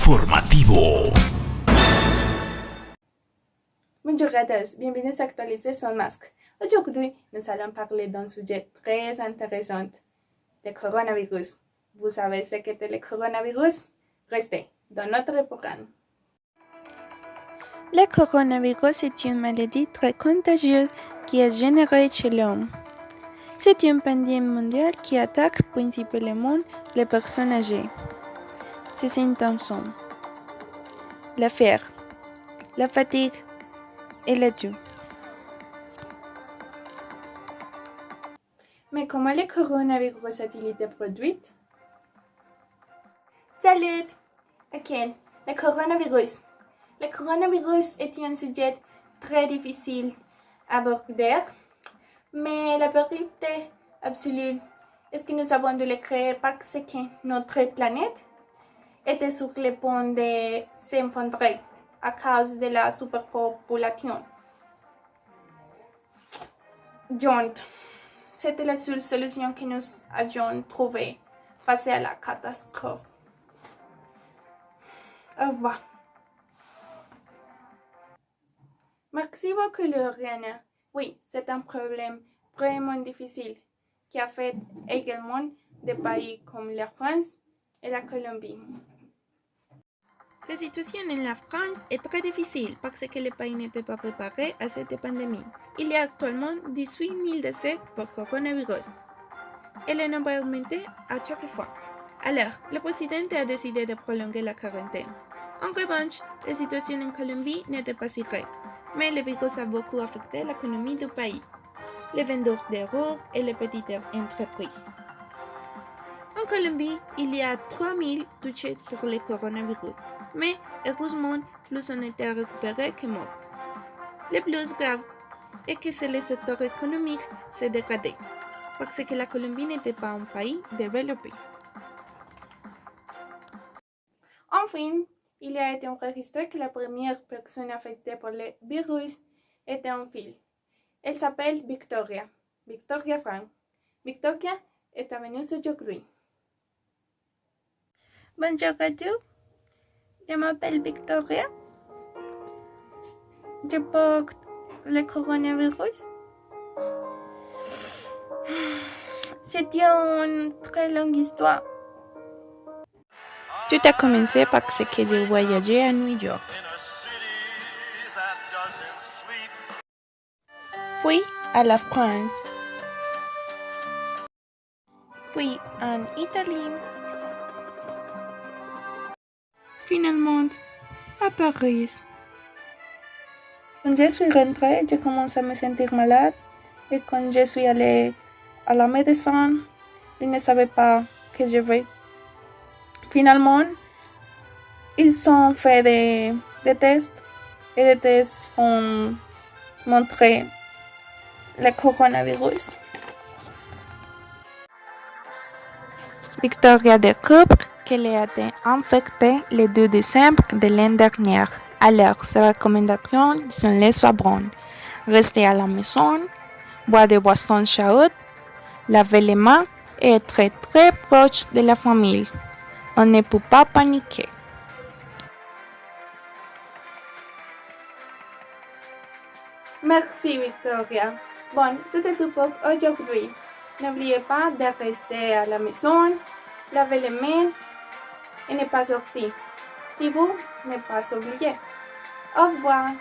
informativo. Bonjour à tous, bienvenue à Actualiser son masque. Aujourd'hui, nous allons parler d'un sujet très intéressant, le coronavirus. Vous savez ce qu'est le coronavirus? Restez dans notre programme. Le coronavirus est une maladie très contagieuse qui est générée chez l'homme. C'est une pandémie mondiale qui attaque principalement les personnes âgées. Ses symptômes sont la fièvre, la fatigue et la toux. Mais comment le coronavirus a-t-il été produit? Salut! Ok, le coronavirus. Le coronavirus est un sujet très difficile à aborder, mais la vérité absolue est que nous avons dû le créer parce que notre planète était sur le point de s'effondrer à cause de la superpopulation. Donc, c'était la seule solution que nous avions trouvée face à la catastrophe. Au revoir. Merci beaucoup, Lorena. Oui, c'est un problème vraiment difficile qui affecte également des pays comme la France et la Colombie. La situation en la France est très difficile parce que le pays n'était pas préparé à cette pandémie. Il y a actuellement 18 000 décès pour coronavirus et le nombre a augmenté à chaque fois. Alors, le président a décidé de prolonger la quarantaine. En revanche, la situation en Colombie n'était pas si grave, mais le virus a beaucoup affecté l'économie du pays, les vendeurs de routes et les petites entreprises. En Colombie, il y a 3 000 touchés par le coronavirus, mais heureusement, plus ont été récupérés que morts. Le plus grave est que le secteur économique s'est dégradé, parce que la Colombie n'était pas un pays développé. Enfin, il a été enregistré que la première personne affectée par le virus était une fille. Elle s'appelle Victoria. Victoria Frank. Victoria est venue aujourd'hui. Bonjour à tous, je m'appelle Victoria. Je porte le coronavirus. C'est une très longue histoire. Tout a commencé parce que j'ai voyagé à New York, puis à la France, puis en Italie, finalement à Paris. Quand je suis rentrée, je commençais à me sentir malade et quand je suis allée à la médecin, ils ne savaient pas que j'avais. Finalement, ils ont fait des tests et les tests ont montré le coronavirus. Victoria découvre qu'elle a été infectée le 2 décembre de l'année dernière. Alors, ses recommandations sont les suivantes. Rester à la maison, boire des boissons chaudes, laver les mains et être très proche de la famille. On ne peut pas paniquer. Merci, Victoria. Bon, c'était tout pour aujourd'hui. N'oubliez pas de rester à la maison, laver les mains et ne pas sortir. Si vous ne pas oublier. Au revoir.